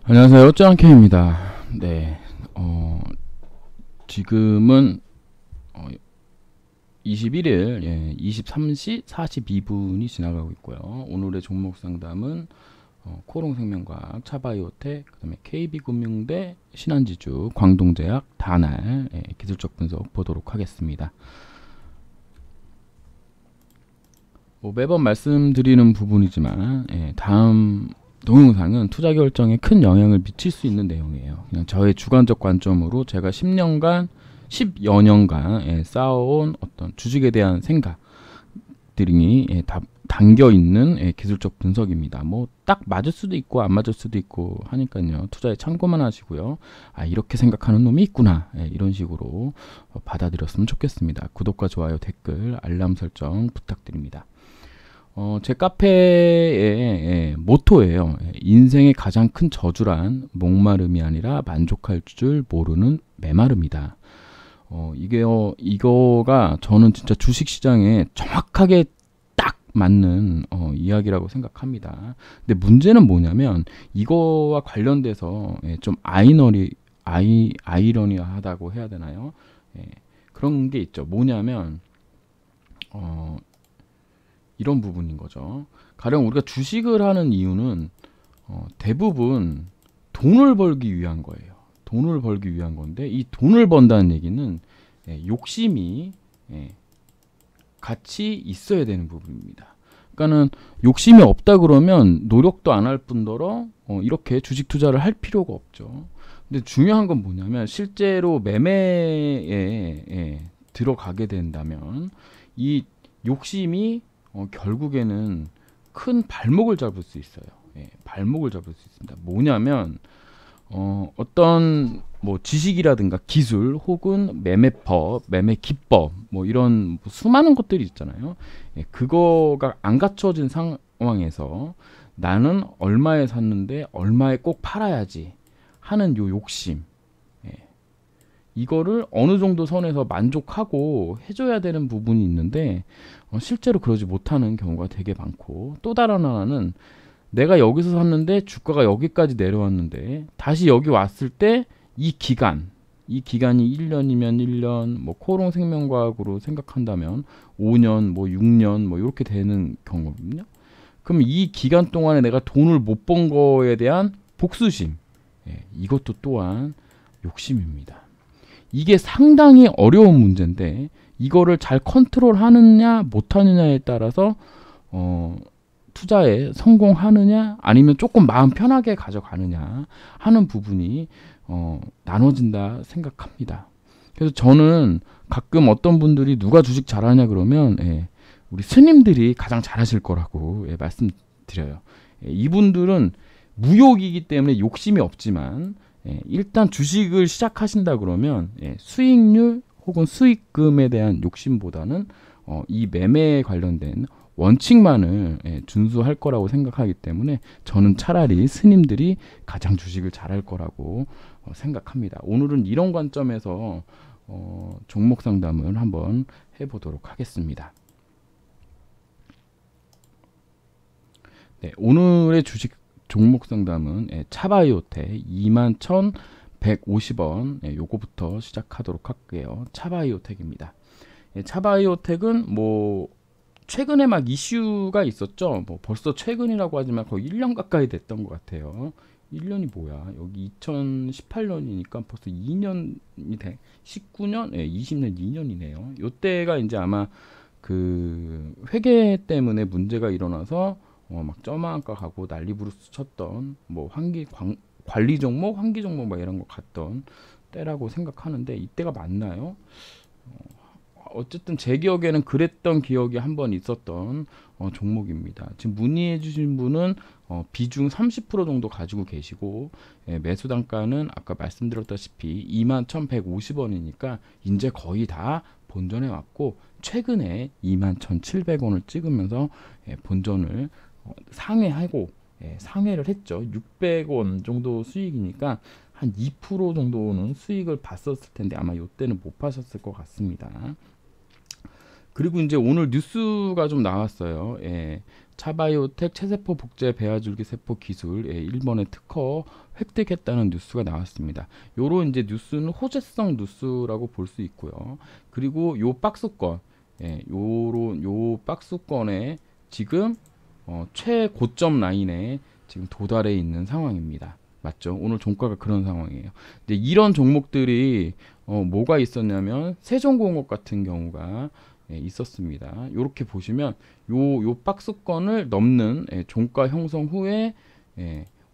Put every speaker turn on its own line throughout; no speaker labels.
안녕하세요, 짱케입니다. 네, 지금은 21일 23시 42분이 지나가고 있고요. 오늘의 종목 상담은 코롱생명과학, 차바이오텍, 그다음에 KB금융대, 신한지주, 광동제약, 다날 기술적 분석 보도록 하겠습니다. 매번 말씀드리는 부분이지만 다음 동영상은 투자 결정에 큰 영향을 미칠 수 있는 내용이에요. 그냥 저의 주관적 관점으로 제가 10여 년간 쌓아온 어떤 주식에 대한 생각들이 다 담겨 있는 기술적 분석입니다. 뭐 딱 맞을 수도 있고 안 맞을 수도 있고 하니까요. 투자에 참고만 하시고요. 아, 이렇게 생각하는 놈이 있구나. 이런 식으로 받아들였으면 좋겠습니다. 구독과 좋아요, 댓글, 알람 설정 부탁드립니다. 제 카페의 모토예요. 인생의 가장 큰 저주란 목마름이 아니라 만족할 줄 모르는 메마름이다. 이거가 저는 진짜 주식시장에 정확하게 딱 맞는 이야기라고 생각합니다. 근데 문제는 뭐냐면 이거와 관련돼서 좀 아이러니하다고 해야 되나요? 그런 게 있죠. 뭐냐면 이런 부분인 거죠. 가령 우리가 주식을 하는 이유는 대부분 돈을 벌기 위한 거예요. 돈을 벌기 위한 건데 이 돈을 번다는 얘기는 욕심이 같이 있어야 되는 부분입니다. 그러니까는 욕심이 없다 그러면 노력도 안 할 뿐더러 이렇게 주식 투자를 할 필요가 없죠. 근데 중요한 건 뭐냐면 실제로 매매에 들어가게 된다면 이 욕심이 결국에는 큰 발목을 잡을 수 있어요. 발목을 잡을 수 있습니다. 뭐냐면 어떤 뭐 지식이라든가 기술 혹은 매매법, 매매 기법 뭐 이런 수많은 것들이 있잖아요. 그거가 안 갖춰진 상황에서 나는 얼마에 샀는데 얼마에 꼭 팔아야지 하는 요 욕심, 이거를 어느 정도 선에서 만족하고 해줘야 되는 부분이 있는데 실제로 그러지 못하는 경우가 되게 많고, 또 다른 하나는 내가 여기서 샀는데 주가가 여기까지 내려왔는데 다시 여기 왔을 때 이 기간이 1년이면 1년, 뭐 코롱생명과학으로 생각한다면 5년, 뭐 6년 뭐 이렇게 되는 경우거든요. 그럼 이 기간 동안에 내가 돈을 못 번 거에 대한 복수심, 이것도 또한 욕심입니다. 이게 상당히 어려운 문제인데 이거를 잘 컨트롤하느냐 못하느냐에 따라서 투자에 성공하느냐 아니면 조금 마음 편하게 가져가느냐 하는 부분이 나눠진다 생각합니다. 그래서 저는 가끔 어떤 분들이 누가 주식 잘하냐 그러면 우리 스님들이 가장 잘하실 거라고 말씀드려요. 이분들은 무욕이기 때문에 욕심이 없지만 일단 주식을 시작하신다 그러면 수익률 혹은 수익금에 대한 욕심보다는 이 매매에 관련된 원칙만을 준수할 거라고 생각하기 때문에 저는 차라리 스님들이 가장 주식을 잘할 거라고 생각합니다. 오늘은 이런 관점에서 종목 상담을 한번 해보도록 하겠습니다. 네, 오늘의 주식 종목 상담은 차바이오텍 21,150원 요거부터 시작하도록 할게요. 차바이오텍입니다. 차바이오텍은 뭐 최근에 막 이슈가 있었죠. 뭐 벌써 최근이라고 하지만 거의 1년 가까이 됐던 것 같아요. 1년이 뭐야? 여기 2018년이니까 벌써 2년이 돼. 19년? 20년 2년이네요. 요때가 이제 아마 그 회계 때문에 문제가 일어나서 막 저만가 가고 난리 부르스 쳤던 뭐 관리 종목, 환기 종목 막 이런 거 갔던 때라고 생각하는데 이때가 맞나요? 어쨌든 제 기억에는 그랬던 기억이 한번 있었던 종목입니다. 지금 문의해 주신 분은 비중 30% 정도 가지고 계시고 매수 단가는 아까 말씀드렸다시피 21,150원이니까 이제 거의 다 본전에 왔고 최근에 21,700원을 찍으면서 본전을 상회하고 상회를 했죠. 600원 정도 수익이니까 한 2% 정도는 수익을 봤었을 텐데 아마 이때는 못 파셨을 것 같습니다. 그리고 이제 오늘 뉴스가 좀 나왔어요. 차바이오텍 체세포 복제 배아줄기 세포 기술 일본의 특허 획득했다는 뉴스가 나왔습니다. 요런 이제 뉴스는 호재성 뉴스라고 볼 수 있고요. 그리고 요 박스권, 요런 요 박스권에 지금 최고점 라인에 지금 도달해 있는 상황입니다. 맞죠? 오늘 종가가 그런 상황이에요. 근데 이런 종목들이 뭐가 있었냐면 세종공업 같은 경우가 있었습니다. 이렇게 보시면 요 박스권을 넘는 종가 형성 후에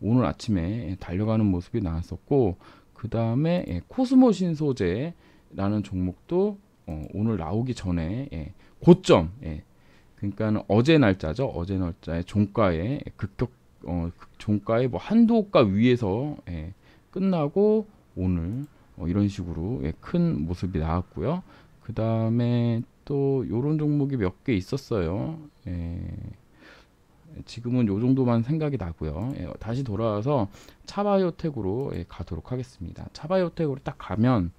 오늘 아침에 달려가는 모습이 나왔었고, 그 다음에 코스모 신소재라는 종목도 오늘 나오기 전에 고점, 그러니까 어제 날짜죠. 어제 날짜에 종가에 종가의 뭐 한도가 위에서 끝나고 오늘 이런 식으로 큰 모습이 나왔고요. 그 다음에 또 요런 종목이 몇 개 있었어요. 지금은 요 정도만 생각이 나고요. 다시 돌아와서 차바이오텍으로 가도록 하겠습니다. 차바이오텍으로 딱 가면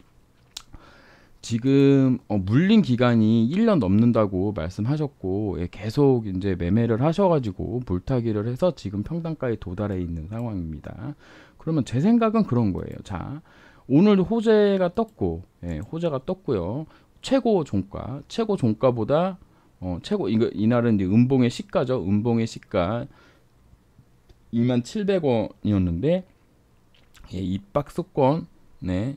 지금 물린 기간이 1년 넘는다고 말씀하셨고, 계속 이제 매매를 하셔가지고 물타기를 해서 지금 평단가에 도달해 있는 상황입니다. 그러면 제 생각은 그런 거예요. 자, 오늘 호재가 떴고, 호재가 떴고요. 최고 종가보다 이날은 이제 음봉의 시가죠. 음봉의 시가 27,000원이었는데 이 박스권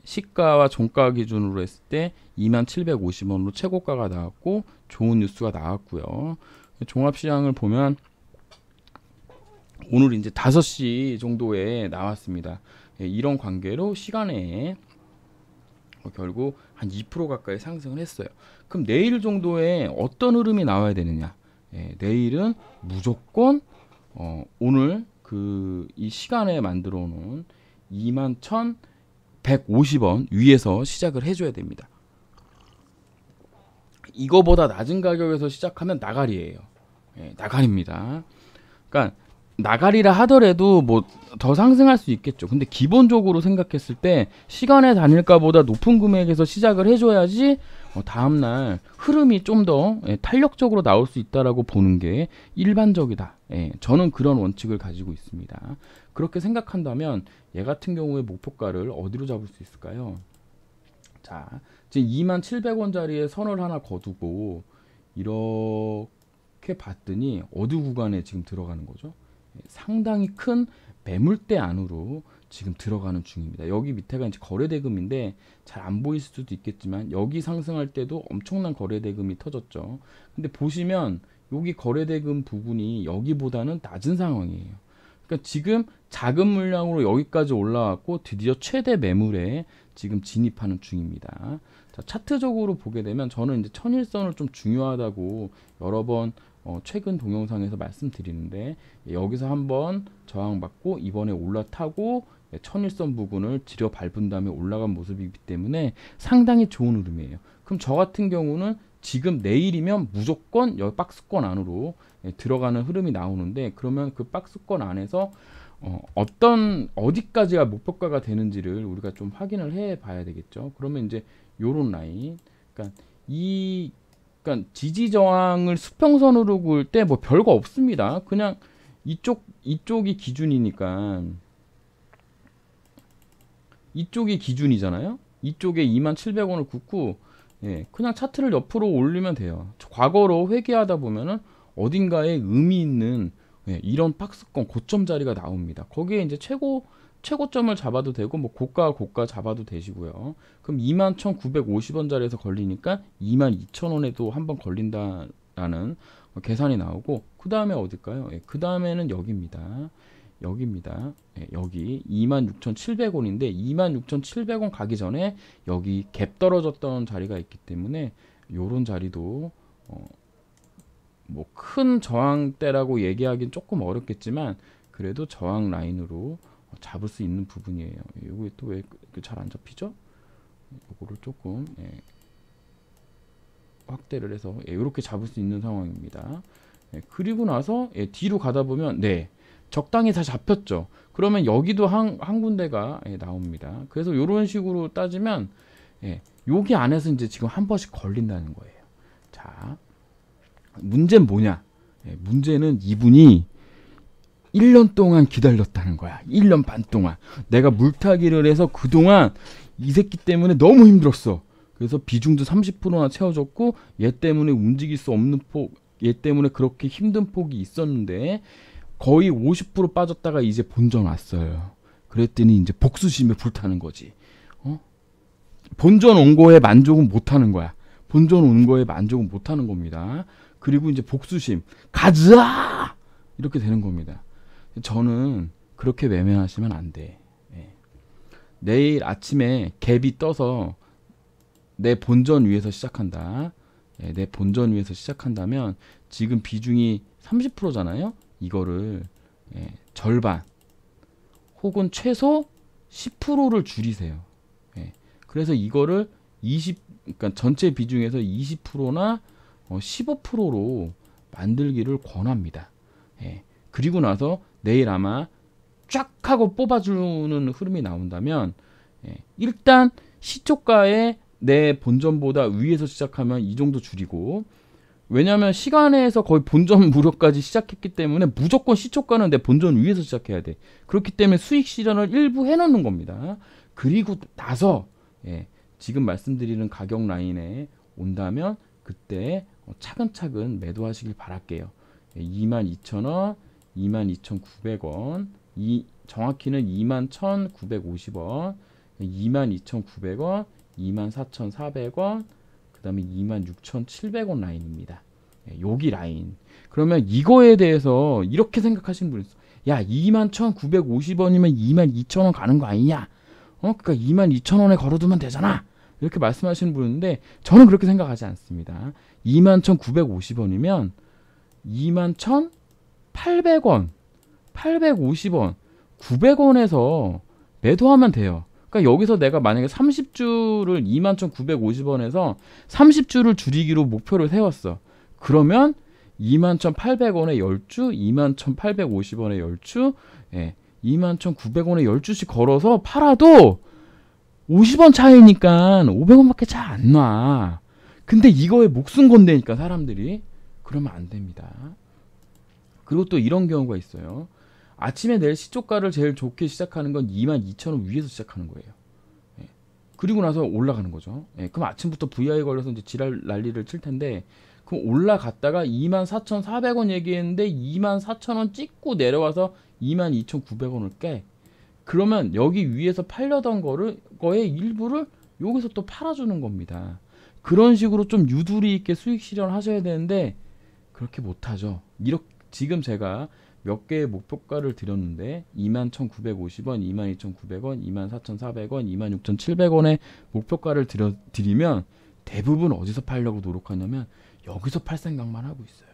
시가와 종가 기준으로 했을 때 2750원으로 최고가가 나왔고 좋은 뉴스가 나왔고요. 종합시장을 보면 오늘 이제 5시 정도에 나왔습니다. 이런 관계로 시간에 결국 한 2% 가까이 상승을 했어요. 그럼 내일 정도에 어떤 흐름이 나와야 되느냐? 내일은 무조건 오늘 이 시간에 만들어 놓은 21,150원 위에서 시작을 해줘야 됩니다. 이거보다 낮은 가격에서 시작하면 나가리예요. 나가리입니다. 그러니까 나가리라 하더라도 뭐 더 상승할 수 있겠죠. 근데 기본적으로 생각했을 때 시간의 단일가보다 높은 금액에서 시작을 해줘야지 다음날 흐름이 좀 더 탄력적으로 나올 수 있다라고 보는 게 일반적이다. 저는 그런 원칙을 가지고 있습니다. 그렇게 생각한다면 얘 같은 경우에 목표가를 어디로 잡을 수 있을까요? 자, 지금 27,000원짜리에 선을 하나 거두고 이렇게 봤더니 어느 구간에 지금 들어가는 거죠? 상당히 큰 매물대 안으로 지금 들어가는 중입니다. 여기 밑에가 이제 거래대금인데 잘 안 보일 수도 있겠지만 여기 상승할 때도 엄청난 거래대금이 터졌죠. 근데 보시면 여기 거래대금 부분이 여기보다는 낮은 상황이에요. 그러니까 지금 작은 물량으로 여기까지 올라왔고 드디어 최대 매물에 지금 진입하는 중입니다. 자, 차트적으로 보게 되면 저는 이제 천일선을 좀 중요하다고 여러 번 최근 동영상에서 말씀드리는데, 여기서 한번 저항받고 이번에 올라타고 천일선 부분을 지려 밟은 다음에 올라간 모습이기 때문에 상당히 좋은 흐름이에요. 그럼 저 같은 경우는 지금 내일이면 무조건 여기 박스권 안으로 들어가는 흐름이 나오는데, 그러면 그 박스권 안에서 어디까지가 목표가가 되는지를 우리가 좀 확인을 해 봐야 되겠죠. 그러면 이제 요런 라인, 그러니까 지지 저항을 수평선으로 그을 때 뭐 별거 없습니다. 그냥 이쪽이 기준이니까, 이쪽이 기준이잖아요. 이쪽에 27,000원을 긋고 그냥 차트를 옆으로 올리면 돼요. 과거로 회귀하다 보면은 어딘가에 의미 있는 이런 박스권 고점 자리가 나옵니다. 거기에 이제 최고점을 잡아도 되고 뭐 고가 잡아도 되시고요. 그럼 21,950원 자리에서 걸리니까 22,000원에도 한번 걸린다라는 계산이 나오고, 그 다음에 어딜까요? 그 다음에는 여기입니다. 여기 26,700원인데 26,700원 가기 전에 여기 갭 떨어졌던 자리가 있기 때문에 요런 자리도 뭐 큰 저항대라고 얘기하기는 조금 어렵겠지만 그래도 저항 라인으로 잡을 수 있는 부분이에요. 이거 또 왜 잘 안 잡히죠? 이거를 조금 확대를 해서 이렇게 잡을 수 있는 상황입니다. 그리고 나서 뒤로 가다 보면 적당히 다 잡혔죠. 그러면 여기도 한 군데가 나옵니다. 그래서 이런 식으로 따지면 여기 안에서 이제 지금 한 번씩 걸린다는 거예요. 자, 문제는 뭐냐? 문제는 이분이 1년 동안 기다렸다는 거야. 1년 반 동안. 내가 물타기를 해서 그동안 이 새끼 때문에 너무 힘들었어. 그래서 비중도 30%나 채워줬고 얘 때문에 움직일 수 없는 얘 때문에 그렇게 힘든 폭이 있었는데 거의 50% 빠졌다가 이제 본전 왔어요. 그랬더니 이제 복수심에 불타는 거지. 본전 온 거에 만족은 못하는 거야. 본전 온 거에 만족은 못하는 겁니다. 그리고 이제 복수심. 가자! 이렇게 되는 겁니다. 저는 그렇게 외면하시면 안 돼. 내일 아침에 갭이 떠서 내 본전 위에서 시작한다. 내 본전 위에서 시작한다면 지금 비중이 30%잖아요. 이거를 절반 혹은 최소 10%를 줄이세요. 그래서 이거를 그러니까 전체 비중에서 20%나 15%로 만들기를 권합니다. 그리고 나서 내일 아마 쫙 하고 뽑아주는 흐름이 나온다면 일단 시초가에 내 본전보다 위에서 시작하면 이 정도 줄이고, 왜냐하면 시간에서 거의 본전 무료까지 시작했기 때문에 무조건 시초가는 내 본전 위에서 시작해야 돼. 그렇기 때문에 수익 실현을 일부 해놓는 겁니다. 그리고 나서 지금 말씀드리는 가격 라인에 온다면 그때 차근차근 매도하시길 바랄게요. 22,000원, 22,900원, 정확히는 21,950원, 22,900원, 24,400원, 그 다음에 26,700원 라인입니다. 여기 라인. 그러면 이거에 대해서 이렇게 생각하시는 분이 있어요. 야, 21,950원이면 22,000원 가는 거 아니냐? 그러니까 22,000원에 걸어두면 되잖아. 이렇게 말씀하시는 분인데 저는 그렇게 생각하지 않습니다. 21,950원이면 21,800원, 850원, 900원에서 매도하면 돼요. 그러니까 여기서 내가 만약에 30주를 21,950원에서 30주를 줄이기로 목표를 세웠어. 그러면 21,800원에 10주, 21,850원에 10주, 21,900원에 10주씩 걸어서 팔아도 50원 차이니까 500원밖에 잘 안 나. 근데 이거에 목숨 건대니까 사람들이. 그러면 안 됩니다. 그리고 또 이런 경우가 있어요. 아침에 낼 시초가를 제일 좋게 시작하는 건 22,000원 위에서 시작하는 거예요. 그리고 나서 올라가는 거죠. 그럼 아침부터 VI 걸려서 이제 지랄 난리를 칠 텐데, 그럼 올라갔다가 24,400원 얘기했는데 24,000원 찍고 내려와서 22,900원을 깨. 그러면 여기 위에서 팔려던 거의 일부를 여기서 또 팔아주는 겁니다. 그런 식으로 좀 유두리 있게 수익 실현하셔야 되는데 그렇게 못하죠. 지금 제가 몇 개의 목표가를 드렸는데 21,950원, 22,900원, 24,400원, 26,700원의 목표가를 드리면 대부분 어디서 팔려고 노력하냐면 여기서 팔 생각만 하고 있어요.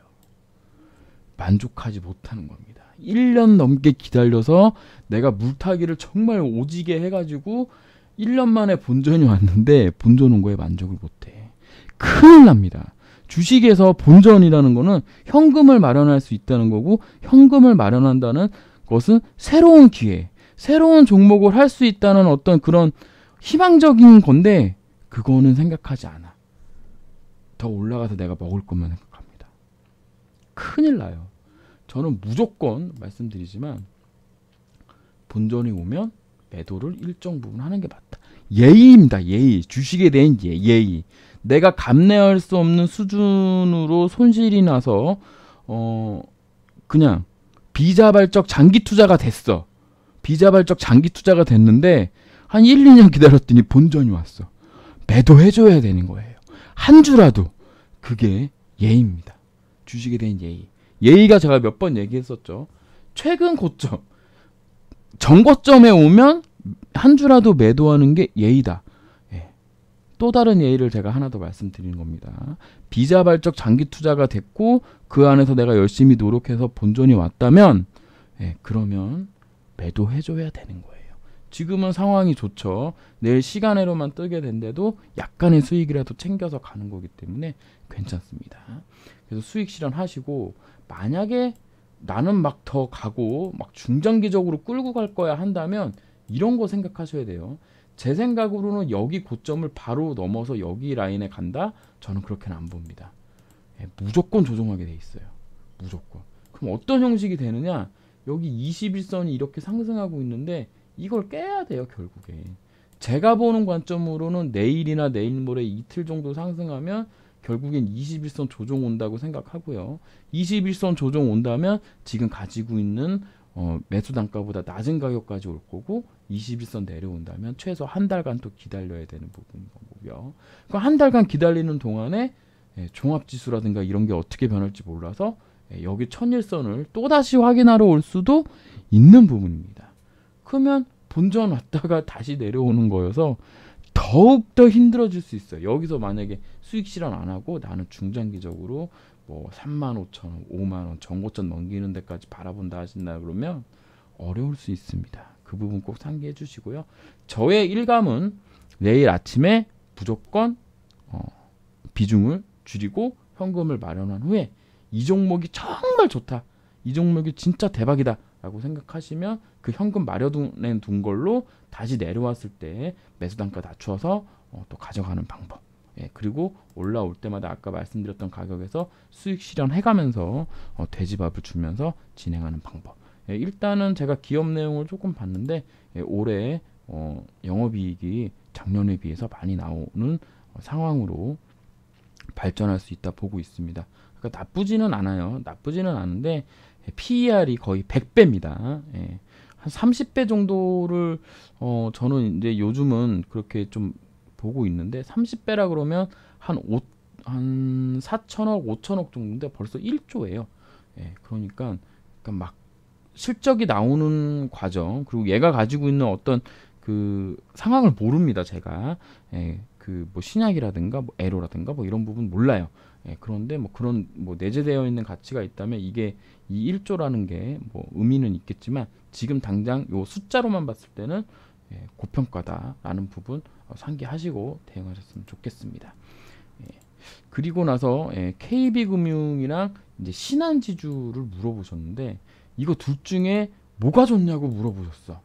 만족하지 못하는 겁니다. 1년 넘게 기다려서 내가 물타기를 정말 오지게 해가지고 1년 만에 본전이 왔는데 본전 온 거에 만족을 못해. 큰일 납니다. 주식에서 본전이라는 거는 현금을 마련할 수 있다는 거고, 현금을 마련한다는 것은 새로운 기회, 새로운 종목을 할 수 있다는 어떤 그런 희망적인 건데 그거는 생각하지 않아. 더 올라가서 내가 먹을 것만 생각합니다. 큰일 나요. 저는 무조건 말씀드리지만 본전이 오면 매도를 일정 부분 하는 게 맞다. 예의입니다. 예의. 주식에 대한 예의. 내가 감내할 수 없는 수준으로 손실이 나서 그냥 비자발적 장기 투자가 됐어. 비자발적 장기 투자가 됐는데 한 1, 2년 기다렸더니 본전이 왔어. 매도해줘야 되는 거예요. 한 주라도. 그게 예의입니다. 주식에 대한 예의. 예의가 제가 몇 번 얘기했었죠. 최근 고점, 전고점에 오면 한 주라도 매도하는 게 예의다. 또 다른 예의를 제가 하나 더 말씀드리는 겁니다. 비자발적 장기 투자가 됐고 그 안에서 내가 열심히 노력해서 본전이 왔다면 그러면 매도해줘야 되는 거예요. 지금은 상황이 좋죠. 내일 시간으로만 뜨게 된데도 약간의 수익이라도 챙겨서 가는 거기 때문에 괜찮습니다. 그래서 수익 실현하시고, 만약에 나는 막 더 가고 막 중장기적으로 끌고 갈 거야 한다면 이런 거 생각하셔야 돼요. 제 생각으로는 여기 고점을 바로 넘어서 여기 라인에 간다? 저는 그렇게는 안 봅니다. 무조건 조정하게 돼 있어요. 무조건. 그럼 어떤 형식이 되느냐? 여기 21선이 이렇게 상승하고 있는데 이걸 깨야 돼요, 결국에. 제가 보는 관점으로는 내일이나 내일 모레 이틀 정도 상승하면 결국엔 21선 조정 온다고 생각하고요. 21선 조정 온다면 지금 가지고 있는 매수 단가보다 낮은 가격까지 올 거고, 21선 내려온다면 최소 한 달간 또 기다려야 되는 부분인 거고요. 그럼 한 달간 기다리는 동안에 종합지수라든가 이런 게 어떻게 변할지 몰라서 여기 1001선을 또다시 확인하러 올 수도 있는 부분입니다. 그러면 본전 왔다가 다시 내려오는 거여서 더욱더 힘들어질 수 있어요. 여기서 만약에 수익 실현 안 하고 나는 중장기적으로 뭐 35,000원, 5만원 정고점 넘기는 데까지 바라본다 하신다 그러면 어려울 수 있습니다. 그 부분 꼭 상기해 주시고요. 저의 일감은 내일 아침에 무조건 비중을 줄이고 현금을 마련한 후에 이 종목이 정말 좋다, 이 종목이 진짜 대박이다 라고 생각하시면 그 현금 마련해 둔 걸로 다시 내려왔을 때 매수 단가 낮춰서 또 가져가는 방법. 그리고 올라올 때마다 아까 말씀드렸던 가격에서 수익 실현해가면서 돼지밥을 주면서 진행하는 방법. 일단은 제가 기업 내용을 조금 봤는데 올해 영업이익이 작년에 비해서 많이 나오는 상황으로 발전할 수 있다 보고 있습니다. 그러니까 나쁘지는 않아요. 나쁘지는 않은데 PER이 거의 100배입니다. 한 30배 정도를 저는 이제 요즘은 그렇게 좀 보고 있는데, 30배라 그러면 한 4천억, 5천억 정도인데 벌써 1조예요. 그러니까 막 실적이 나오는 과정, 그리고 얘가 가지고 있는 어떤 그 상황을 모릅니다. 제가 그 뭐 신약이라든가 뭐 에로라든가 뭐 이런 부분 몰라요. 그런데 뭐 그런 뭐 내재되어 있는 가치가 있다면 이게 이 1조라는 게 뭐 의미는 있겠지만 지금 당장 요 숫자로만 봤을 때는 고평가다라는 부분 상기하시고 대응하셨으면 좋겠습니다. 그리고 나서 KB금융이랑 이제 신한지주를 물어보셨는데 이거 둘 중에 뭐가 좋냐고 물어보셨어.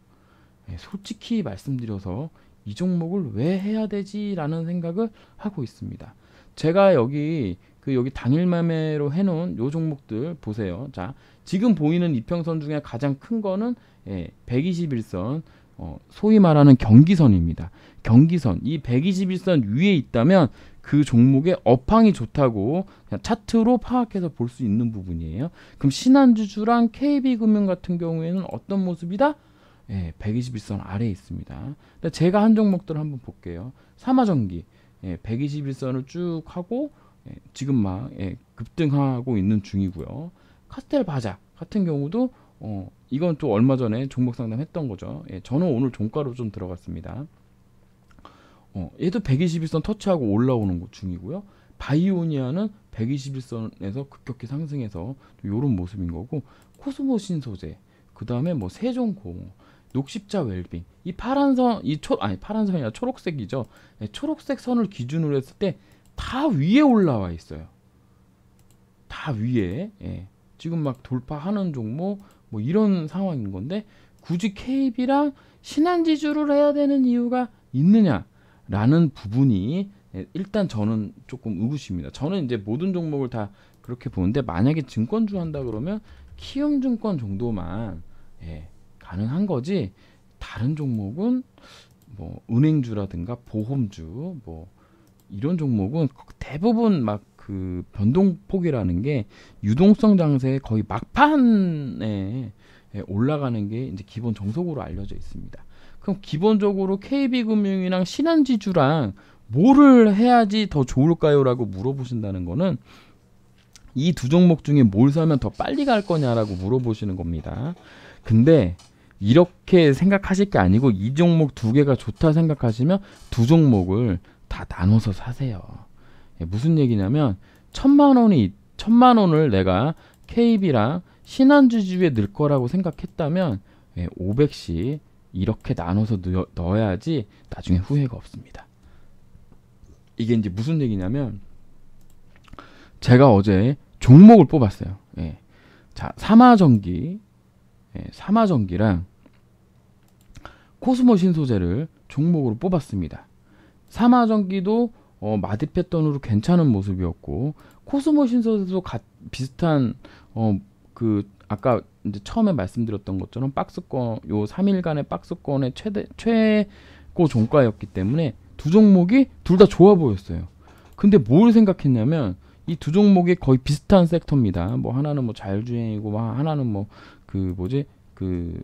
솔직히 말씀드려서 이 종목을 왜 해야 되지라는 생각을 하고 있습니다. 제가 여기 당일 매매로 해놓은 요 종목들 보세요. 자, 지금 보이는 이평선 중에 가장 큰 거는 121선, 소위 말하는 경기선입니다. 경기선, 이 121선 위에 있다면 그 종목의 업황이 좋다고 그냥 차트로 파악해서 볼 수 있는 부분이에요. 그럼 신한주주랑 KB금융 같은 경우에는 어떤 모습이다? 121선 아래에 있습니다. 근데 제가 한 종목들 한번 볼게요. 삼화전기 121선을 쭉 하고 지금 막 급등하고 있는 중이고요. 카스텔바자 같은 경우도 이건 또 얼마 전에 종목 상담했던 거죠. 저는 오늘 종가로 좀 들어갔습니다. 얘도 121선 터치하고 올라오는 중이고요. 바이오니아는 121선에서 급격히 상승해서 이런 모습인 거고, 코스모 신소재, 그 다음에 뭐 세종공업, 녹십자 웰빙, 이 파란선, 파란선이 아니라 초록색이죠. 초록색 선을 기준으로 했을 때 다 위에 올라와 있어요. 다 위에. 지금 막 돌파하는 종목 뭐 이런 상황인 건데 굳이 KB랑 신한지주를 해야 되는 이유가 있느냐라는 부분이 일단 저는 조금 의구심입니다. 저는 이제 모든 종목을 다 그렇게 보는데 만약에 증권주 한다 그러면 키움증권 정도만 가능한 거지, 다른 종목은 뭐 은행주라든가 보험주 뭐 이런 종목은 대부분 막 그 변동폭이라는 게 유동성 장세의 거의 막판에 올라가는 게 이제 기본 정석으로 알려져 있습니다. 그럼 기본적으로 KB금융이랑 신한지주랑 뭐를 해야지 더 좋을까요? 라고 물어보신다는 거는 이 두 종목 중에 뭘 사면 더 빨리 갈 거냐라고 물어보시는 겁니다. 근데 이렇게 생각하실 게 아니고 이 종목 두 개가 좋다 생각하시면 두 종목을 다 나눠서 사세요. 무슨 얘기냐면 1,000만 원을 내가 KB랑 신한주주에 넣을 거라고 생각했다면 500씩 이렇게 나눠서 넣어야지 나중에 후회가 없습니다. 이게 이제 무슨 얘기냐면 제가 어제 종목을 뽑았어요. 자, 삼화전기랑 코스모 신소재를 종목으로 뽑았습니다. 삼화전기도 마디 패턴으로 괜찮은 모습이었고 코스모 신서에도 비슷한 그 아까 이제 처음에 말씀드렸던 것처럼 박스권 요 3일간의 박스권의 최고 종가였기 때문에 두 종목이 둘 다 좋아 보였어요. 근데 뭘 생각했냐면 이 두 종목이 거의 비슷한 섹터입니다. 뭐 하나는 뭐 자율주행이고 뭐 하나는 뭐 그 뭐지 그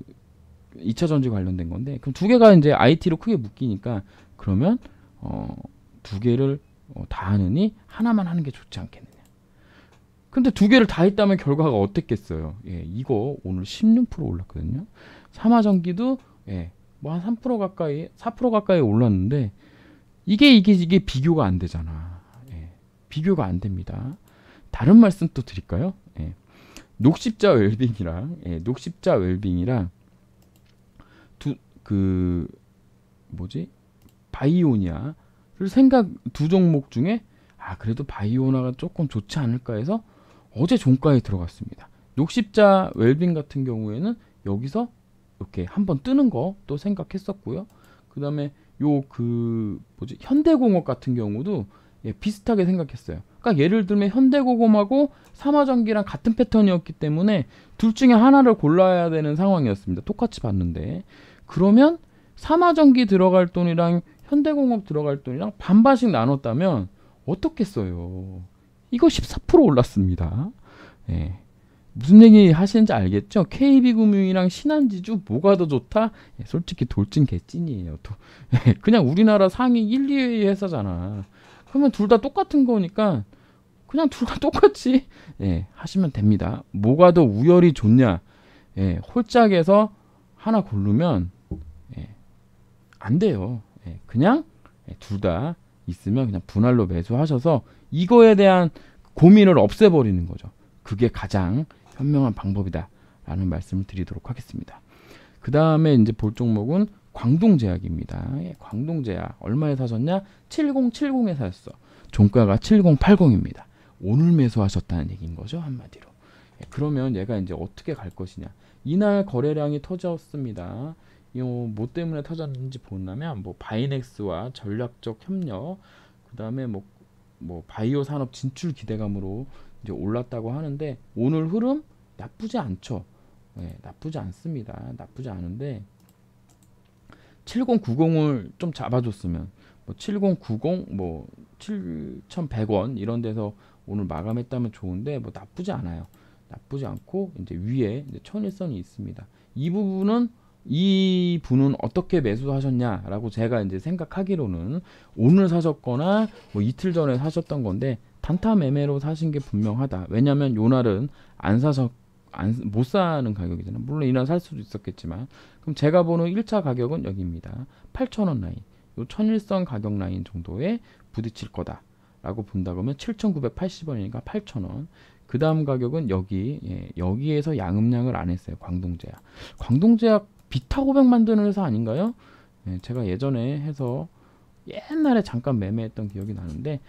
2차 전지 관련된 건데 그럼 두 개가 이제 IT로 크게 묶이니까 그러면 두 개를 다 하느니 하나만 하는 게 좋지 않겠느냐. 근데 두 개를 다 했다면 결과가 어땠겠어요. 예, 이거 오늘 16% 올랐거든요. 삼화전기도 예, 뭐 한 3% 가까이 4% 가까이 올랐는데 이게 비교가 안 되잖아. 예, 비교가 안 됩니다. 다른 말씀 또 드릴까요? 예, 녹십자 웰빙이랑 그 뭐지 바이오니아를 두 종목 중에 그래도 바이오나가 조금 좋지 않을까 해서 어제 종가에 들어갔습니다. 녹십자 웰빙 같은 경우에는 여기서 이렇게 한번 뜨는 거 또 생각했었고요. 그 다음에 현대공업 같은 경우도 비슷하게 생각했어요. 그러니까 예를 들면 현대공업하고 삼화전기랑 같은 패턴이었기 때문에 둘 중에 하나를 골라야 되는 상황이었습니다. 똑같이 봤는데 그러면 삼화전기 들어갈 돈이랑 현대공업 들어갈 돈이랑 반반씩 나눴다면 어떻겠어요? 이거 14% 올랐습니다. 예. 무슨 얘기 하시는지 알겠죠? KB금융이랑 신한지주 뭐가 더 좋다? 예, 솔직히 돌진 개찐이에요. 예, 그냥 우리나라 상위 1, 2위 회사잖아. 그러면 둘 다 똑같은 거니까 그냥 둘 다 똑같이 하시면 됩니다. 뭐가 더 우열이 좋냐? 홀짝에서 하나 고르면 안 돼요. 그냥 둘 다 있으면 그냥 분할로 매수하셔서 이거에 대한 고민을 없애버리는 거죠. 그게 가장 현명한 방법이다라는 말씀을 드리도록 하겠습니다. 그 다음에 이제 볼 종목은 광동제약입니다. 광동제약 얼마에 사셨냐? 7070에 사셨어. 종가가 7080입니다. 오늘 매수하셨다는 얘기인 거죠, 한마디로. 그러면 얘가 이제 어떻게 갈 것이냐? 이날 거래량이 터졌습니다. 뭐 때문에 터졌는지 보면 뭐 바이넥스와 전략적 협력, 그 다음에 뭐 바이오 산업 진출 기대감으로 이제 올랐다고 하는데 오늘 흐름 나쁘지 않죠. 나쁘지 않습니다. 나쁘지 않은데 7090을 좀 잡아줬으면 7090 7100원 이런 데서 오늘 마감했다면 좋은데 나쁘지 않아요. 나쁘지 않고 이제 위에 이제 천일선이 있습니다. 이 분은 어떻게 매수하셨냐라고 제가 이제 생각하기로는 오늘 사셨거나 이틀 전에 사셨던 건데 단타 매매로 사신 게 분명하다. 왜냐면 요 날은 못 사는 가격이잖아요. 물론 이날 살 수도 있었겠지만 그럼 제가 보는 1차 가격은 여기입니다. 8,000원 라인. 요 천일선 가격 라인 정도에 부딪힐 거다라고 본다 그러면 7,980원이니까 8,000원. 그 다음 가격은 여기에서 양음량을 안 했어요. 광동제약 비타500 만드는 회사 아닌가요? 제가 예전에 해서 옛날에 잠깐 매매했던 기억이 나는데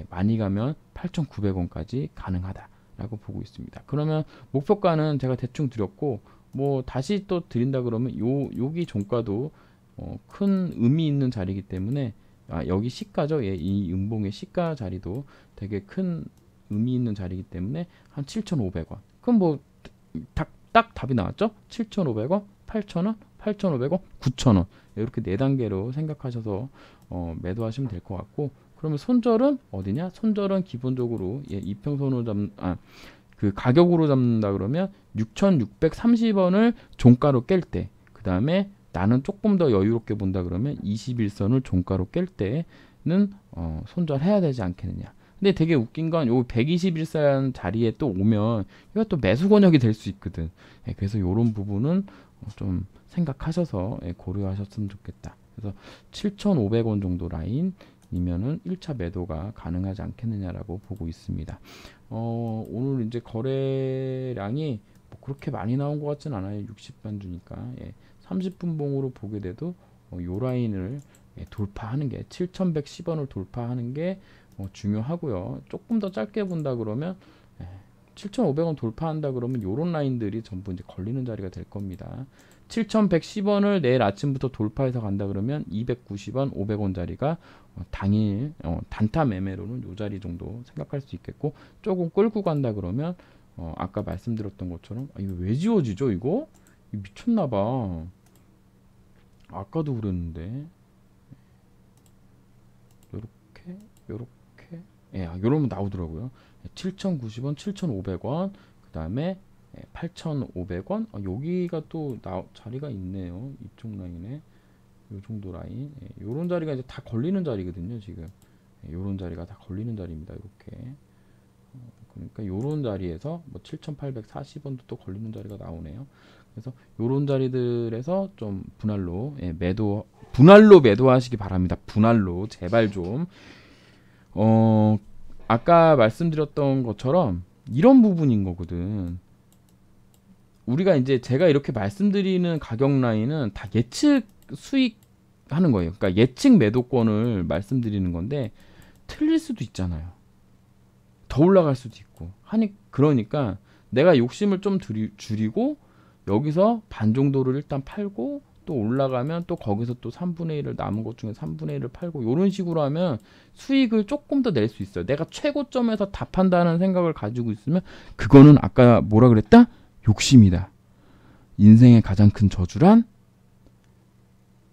많이 가면 8,900원까지 가능하다라고 보고 있습니다. 그러면 목표가는 제가 대충 드렸고 다시 또 드린다 그러면 여기 종가도 큰 의미 있는 자리이기 때문에 여기 시가죠. 이 음봉의 시가 자리도 되게 큰 의미 있는 자리이기 때문에 한 7,500원. 그럼 딱 답이 나왔죠? 7,500원, 8,000원, 8,500원, 9,000원. 이렇게 4단계로 생각하셔서 매도하시면 될 것 같고 그러면 손절은 어디냐? 손절은 기본적으로 이평선으로 그 가격으로 잡는다 그러면 6,630원을 종가로 깰 때, 그 다음에 나는 조금 더 여유롭게 본다 그러면 21선을 종가로 깰 때는 손절해야 되지 않겠느냐. 근데 되게 웃긴 건 요 121선 자리에 또 오면 이거 또 매수 권역이 될 수 있거든. 그래서 요런 부분은 좀 생각하셔서 고려하셨으면 좋겠다. 그래서 7,500원 정도 라인이면은 1차 매도가 가능하지 않겠느냐라고 보고 있습니다. 오늘 이제 거래량이 그렇게 많이 나온 것 같진 않아요. 60만 주니까 30분 봉으로 보게 돼도 요 라인을 돌파하는 게 7,110원을 돌파하는 게 중요하고요. 조금 더 짧게 본다 그러면 7,500원 돌파한다 그러면 요런 라인들이 전부 이제 걸리는 자리가 될 겁니다. 7,110원을 내일 아침부터 돌파해서 간다 그러면 290원, 500원짜리가 당일 단타 매매로는 요 자리 정도 생각할 수 있겠고, 조금 끌고 간다 그러면 아까 말씀드렸던 것처럼 이거 왜 지워지죠 이거? 이거 미쳤나봐. 아까도 그랬는데 요렇게 요러면 나오더라고요. 7,090원, 7,500원, 그 다음에 8,500원. 여기가 또 자리가 있네요. 이쪽 라인에 요 정도 라인, 요런 자리가 이제 다 걸리는 자리거든요. 지금 요런 자리가 다 걸리는 자리입니다. 이렇게. 그러니까 요런 자리에서 뭐 7,840원도 또 걸리는 자리가 나오네요. 그래서 요런 자리들에서 좀 분할로 매도하시기 바랍니다. 분할로 제발 좀. 아까 말씀드렸던 것처럼 이런 부분인 거거든. 우리가 이제 제가 이렇게 말씀드리는 가격 라인은 다 예측 수익하는 거예요. 그러니까 예측 매도권을 말씀드리는 건데 틀릴 수도 있잖아요. 더 올라갈 수도 있고 그러니까 내가 욕심을 좀 줄이고 여기서 반 정도를 일단 팔고 또 올라가면 또 거기서 또 3분의 1을 남은 것 중에 3분의 1을 팔고 이런 식으로 하면 수익을 조금 더 낼 수 있어요. 내가 최고점에서 다 판다는 생각을 가지고 있으면 그거는 아까 뭐라 그랬다? 욕심이다. 인생의 가장 큰 저주란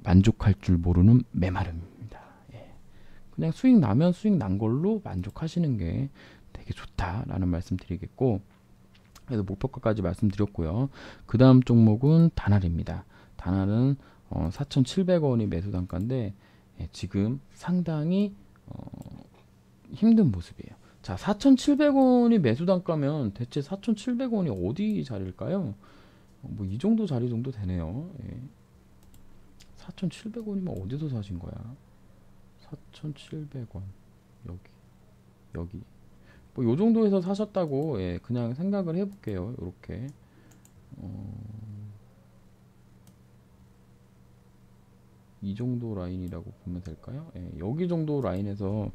만족할 줄 모르는 메마름입니다. 그냥 수익 나면 수익 난 걸로 만족하시는 게 되게 좋다라는 말씀 드리겠고, 그래서 목표가까지 말씀드렸고요. 그 다음 종목은 다날입니다. 다날은 4,700원이 매수 단가인데 지금 상당히 힘든 모습이에요. 자, 4,700원이 매수 단가면 대체 4,700원이 어디 자리일까요? 뭐 이 정도 자리 정도 되네요. 4,700원이면 어디서 사신 거야? 4,700원 여기 뭐 요 정도에서 사셨다고 그냥 생각을 해볼게요. 이렇게 이 정도 라인이라고 보면 될까요? 여기 정도 라인에서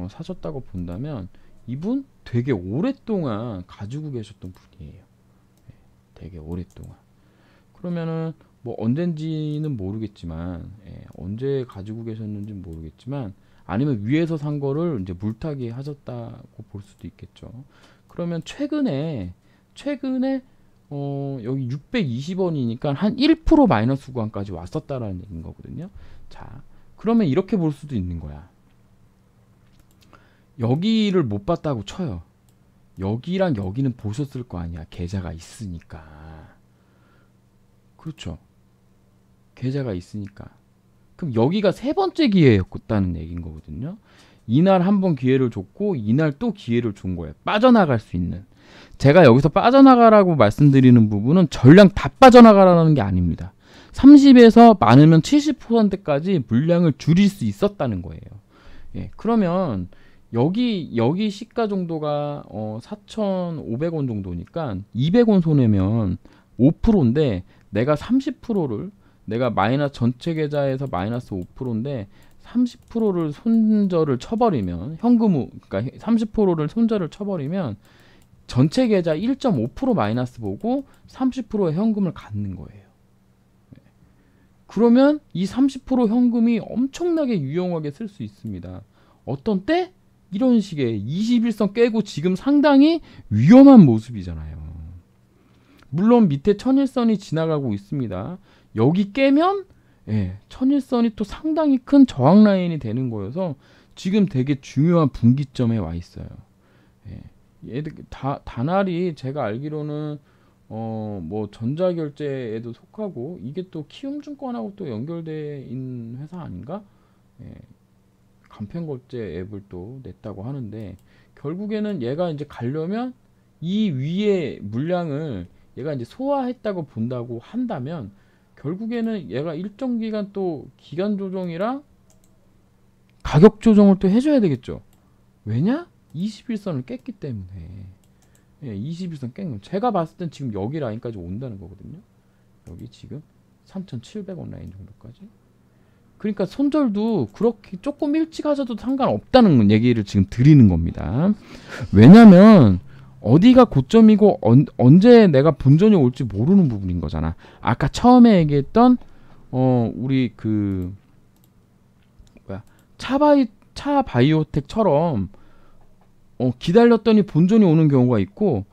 사셨다고 본다면 이분 되게 오랫동안 가지고 계셨던 분이에요. 되게 오랫동안. 그러면은 뭐 언젠지는 모르겠지만 언제 가지고 계셨는지는 모르겠지만 아니면 위에서 산 거를 이제 물타기 하셨다고 볼 수도 있겠죠. 그러면 최근에 여기 620원이니까 한 1% 마이너스 구간까지 왔었다라는 얘기인 거거든요. 자, 그러면 이렇게 볼 수도 있는 거야. 여기를 못 봤다고 쳐요. 여기랑 여기는 보셨을 거 아니야. 계좌가 있으니까. 그렇죠. 계좌가 있으니까. 그럼 여기가 세 번째 기회였다는 얘기인 거거든요. 이날 한번 기회를 줬고 이날 또 기회를 준 거예요. 빠져나갈 수 있는. 제가 여기서 빠져나가라고 말씀드리는 부분은 전량 다 빠져나가라는 게 아닙니다. 30에서 많으면 70%까지 물량을 줄일 수 있었다는 거예요. 그러면 여기 시가 정도가 4,500원 정도니까 200원 손해면 5%인데 내가 30%를 내가 전체 계좌에서 마이너스 5%인데 30%를 손절을 쳐버리면 그러니까 30%를 손절을 쳐버리면 전체 계좌 1.5% 마이너스 보고 30%의 현금을 갖는 거예요. 그러면 이 30% 현금이 엄청나게 유용하게 쓸 수 있습니다. 어떤 때? 이런 식의 21선 깨고 지금 상당히 위험한 모습이잖아요. 물론 밑에 천일선이 지나가고 있습니다. 여기 깨면 천일선이 또 상당히 큰 저항 라인이 되는 거여서 지금 되게 중요한 분기점에 와 있어요. 다날이 제가 알기로는 뭐 전자결제에도 속하고 이게 또 키움증권하고 또 연결돼 있는 회사 아닌가? 간편결제 앱을 또 냈다고 하는데 결국에는 얘가 이제 가려면 이 위에 물량을 얘가 이제 소화했다고 본다고 한다면 결국에는 얘가 일정 기간 또 기간 조정이랑 가격 조정을 또 해줘야 되겠죠. 왜냐? 21선을 깼기 때문에. 21선 깬 건 제가 봤을 땐 지금 여기 라인까지 온다는 거거든요. 여기 지금 3,700원 라인 정도까지. 그러니까 손절도 그렇게 조금 일찍 하셔도 상관없다는 얘기를 지금 드리는 겁니다. 왜냐면 어디가 고점이고 언제 내가 본전이 올지 모르는 부분인 거잖아. 아까 처음에 얘기했던 우리 그 뭐야 차바이오텍처럼 기다렸더니 본전이 오는 경우가 있고,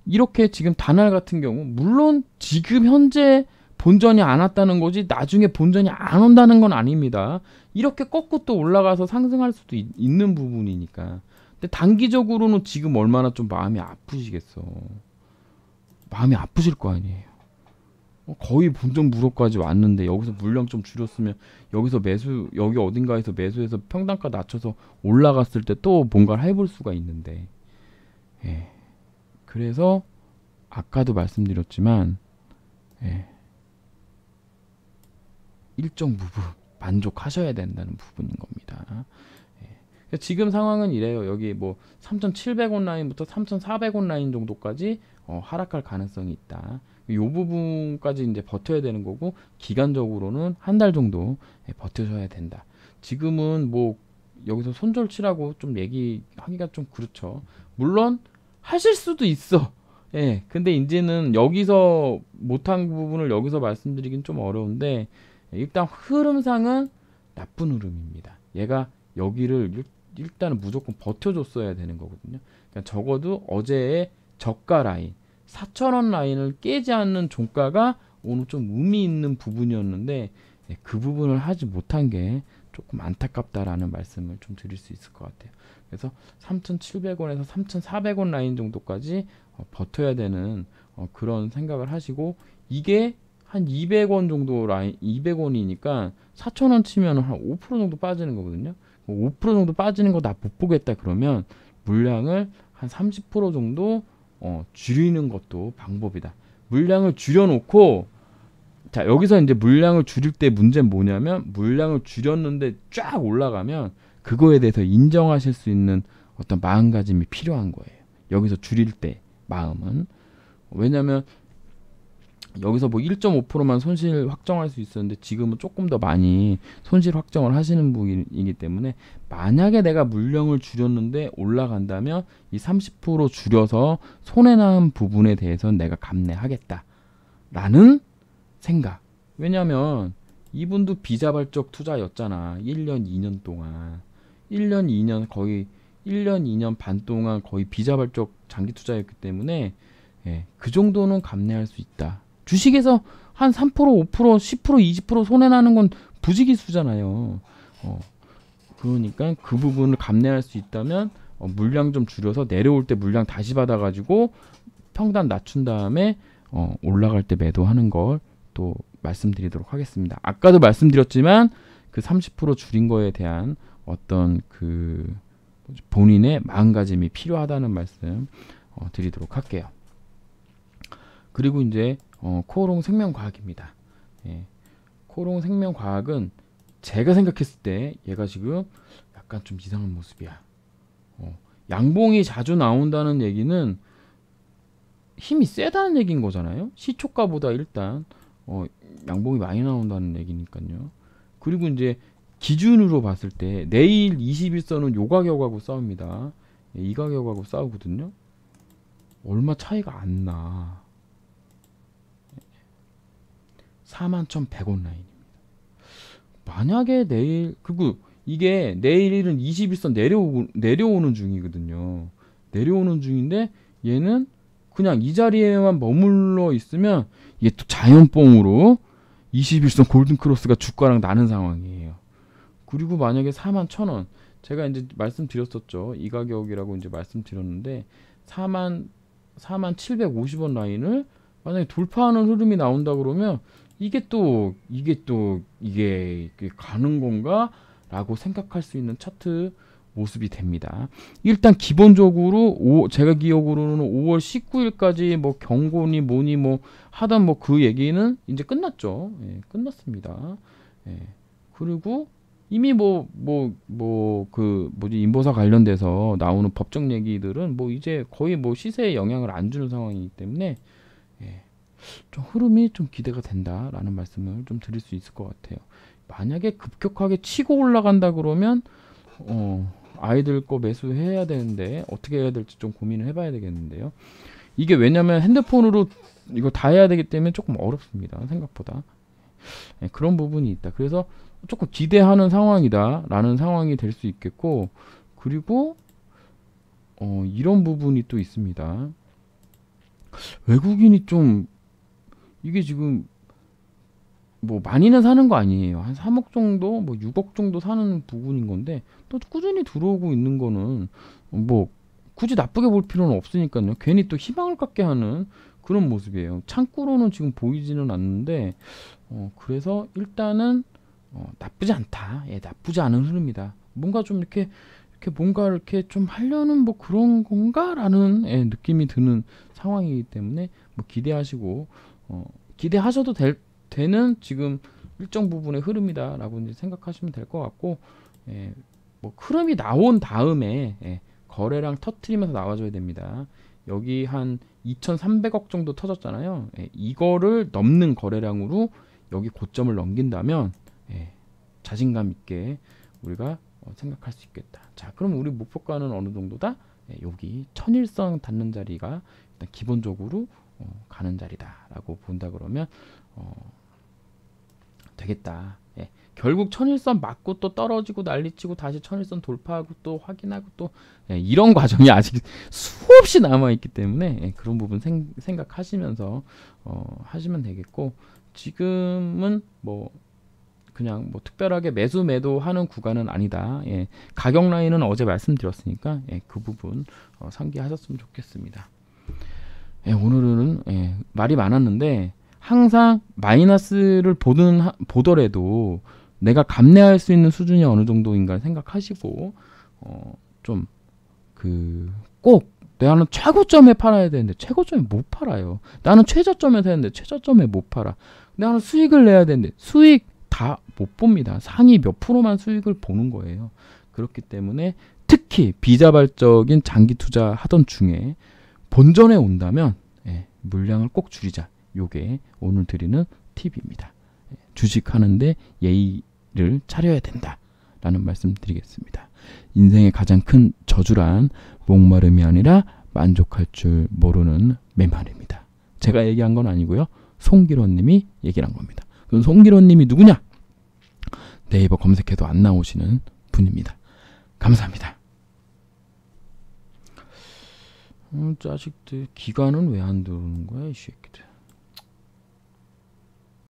이렇게 지금 다날 같은 경우 물론 지금 현재 본전이 안 왔다는 거지 나중에 본전이 안 온다는 건 아닙니다. 이렇게 꺾고 또 올라가서 상승할 수도 있는 부분이니까. 근데 단기적으로는 지금 얼마나 좀 마음이 아프시겠어. 마음이 아프실 거 아니에요. 거의 본전 무릎까지 왔는데 여기서 물량 좀 줄였으면 여기서 여기 어딘가에서 매수해서 평단가 낮춰서 올라갔을 때 또 뭔가를 해볼 수가 있는데, 예. 그래서 아까도 말씀드렸지만, 예. 일정 부분 만족하셔야 된다는 부분인 겁니다. 예. 지금 상황은 이래요. 여기 뭐 3,700원 라인부터 3,400원 라인 정도까지 하락할 가능성이 있다. 이 부분까지 이제 버텨야 되는 거고, 기간적으로는 한 달 정도 버텨줘야 된다. 지금은 뭐 여기서 손절치라고 좀 얘기하기가 좀 그렇죠. 물론 하실 수도 있어. 예. 근데 이제는 여기서 못한 부분을 여기서 말씀드리긴 좀 어려운데, 일단 흐름상은 나쁜 흐름입니다. 얘가 여기를 일단은 무조건 버텨줬어야 되는 거거든요. 그러니까 적어도 어제의 저가 라인 4,000원 라인을 깨지 않는 종가가 오늘 좀 의미 있는 부분이었는데, 그 부분을 하지 못한 게 조금 안타깝다라는 말씀을 좀 드릴 수 있을 것 같아요. 그래서 3,700원에서 3,400원 라인 정도까지 버텨야 되는 그런 생각을 하시고, 이게 한 200원 정도 라인, 200원이니까 4,000원 치면 한 5% 정도 빠지는 거거든요. 5% 정도 빠지는 거 나 못 보겠다 그러면 물량을 한 30% 정도 줄이는 것도 방법이다. 물량을 줄여놓고, 자, 여기서 이제 물량을 줄일 때 문제는 뭐냐면, 물량을 줄였는데 쫙 올라가면 그거에 대해서 인정하실 수 있는 어떤 마음가짐이 필요한 거예요. 여기서 줄일 때 마음은. 왜냐면 여기서 뭐 1.5%만 손실 확정할 수 있었는데 지금은 조금 더 많이 손실 확정을 하시는 분이기 때문에, 만약에 내가 물량을 줄였는데 올라간다면 이 30% 줄여서 손해난 부분에 대해서는 내가 감내하겠다 라는 생각. 왜냐면 이분도 비자발적 투자였잖아. 1년 2년 동안 1년 2년 거의 1년 2년 반 동안 거의 비자발적 장기 투자였기 때문에, 예, 그 정도는 감내할 수 있다. 주식에서 한 3%, 5%, 10%, 20% 손해나는 건 부지기수잖아요. 그러니까 그 부분을 감내할 수 있다면 물량 좀 줄여서 내려올 때 물량 다시 받아가지고 평단 낮춘 다음에 올라갈 때 매도하는 걸 또 말씀드리도록 하겠습니다. 아까도 말씀드렸지만 그 30% 줄인 거에 대한 어떤 그 본인의 마음가짐이 필요하다는 말씀 드리도록 할게요. 그리고 이제 코오롱 생명과학입니다. 예. 코오롱 생명과학은 제가 생각했을 때 얘가 지금 약간 좀 이상한 모습이야. 양봉이 자주 나온다는 얘기는 힘이 세다는 얘기인 거잖아요. 시초가보다 일단 양봉이 많이 나온다는 얘기니까요. 그리고 이제 기준으로 봤을 때 내일 21선은 요 가격하고 싸웁니다. 예, 이 가격하고 싸우거든요. 얼마 차이가 안 나. 41,100원 라인입니다. 만약에 내일, 그리고 이게 내일은 21선 내려오는 중이거든요. 내려오는 중인데 얘는 그냥 이 자리에만 머물러 있으면 이게 또 자연봉으로 21선 골든크로스가 주가랑 나는 상황이에요. 그리고 만약에 41,000원, 제가 이제 말씀드렸었죠. 이 가격이라고 이제 말씀드렸는데 44,750원 라인을 만약에 돌파하는 흐름이 나온다 그러면 이게 가는 건가? 라고 생각할 수 있는 차트 모습이 됩니다. 일단 기본적으로 제가 기억으로는 5월 19일까지 뭐 경고니 뭐니 뭐 하던 뭐 그 얘기는 이제 끝났죠. 예, 끝났습니다. 예. 그리고 이미 인보사 관련돼서 나오는 법적 얘기들은 뭐 이제 거의 뭐 시세에 영향을 안 주는 상황이기 때문에, 예, 좀 흐름이 좀 기대가 된다라는 말씀을 좀 드릴 수 있을 것 같아요. 만약에 급격하게 치고 올라간다 그러면 아이들 거 매수해야 되는데 어떻게 해야 될지 좀 고민을 해봐야 되겠는데요. 이게 왜냐면 핸드폰으로 이거 다 해야 되기 때문에 조금 어렵습니다. 생각보다. 네, 그런 부분이 있다. 그래서 조금 기대하는 상황이다 라는 상황이 될 수 있겠고, 그리고 이런 부분이 또 있습니다. 외국인이 좀 이게 지금 뭐 많이는 사는 거 아니에요. 한 3억 정도, 뭐 6억 정도 사는 부분인 건데 또 꾸준히 들어오고 있는 거는 뭐 굳이 나쁘게 볼 필요는 없으니까요. 괜히 또 희망을 갖게 하는 그런 모습이에요. 창구로는 지금 보이지는 않는데 그래서 일단은 나쁘지 않다. 예, 나쁘지 않은 흐름이다. 뭔가 좀 이렇게 뭔가 이렇게 좀 하려는 뭐 그런 건가라는 예, 느낌이 드는 상황이기 때문에 뭐 기대하시고 기대하셔도 되는 지금 일정 부분의 흐름이다라고 이제 생각하시면 될 것 같고, 예, 뭐 흐름이 나온 다음에 예, 거래량 터트리면서 나와줘야 됩니다. 여기 한 2,300억 정도 터졌잖아요. 예, 이거를 넘는 거래량으로 여기 고점을 넘긴다면 예, 자신감 있게 우리가 생각할 수 있겠다. 자, 그럼 우리 목표가는 어느 정도다? 예, 여기 천일선 닿는 자리가 일단 기본적으로 가는 자리다라고 본다 그러면 되겠다. 예. 결국 천일선 맞고 또 떨어지고 난리치고 다시 천일선 돌파하고 또 확인하고 또 예, 이런 과정이 아직 수없이 남아 있기 때문에 예, 그런 부분 생각하시면서 하시면 되겠고, 지금은 뭐 그냥 뭐 특별하게 매수 매도하는 구간은 아니다. 예, 가격 라인은 어제 말씀드렸으니까 예, 그 부분 상기하셨으면 좋겠습니다. 예, 오늘은 예, 말이 많았는데 항상 마이너스를 보더라도 내가 감내할 수 있는 수준이 어느 정도인가 생각하시고 좀 꼭 나는 최고점에 팔아야 되는데 최고점에 못 팔아요. 나는 최저점에서 했는데 최저점에 못 팔아. 나는 수익을 내야 되는데 수익 다 못 봅니다. 상위 몇 프로만 수익을 보는 거예요. 그렇기 때문에 특히 비자발적인 장기 투자 하던 중에 본전에 온다면 예, 물량을 꼭 줄이자. 요게 오늘 드리는 팁입니다. 주식하는데 예의를 차려야 된다라는 말씀 드리겠습니다. 인생의 가장 큰 저주란 목마름이 아니라 만족할 줄 모르는 메말입니다. 제가 얘기한 건 아니고요. 송기로님이 얘기를 한 겁니다. 그럼 송기로님이 누구냐? 네이버 검색해도 안 나오시는 분입니다. 감사합니다. 자식들 기관은 왜 안 들어오는 거야 이 새끼들.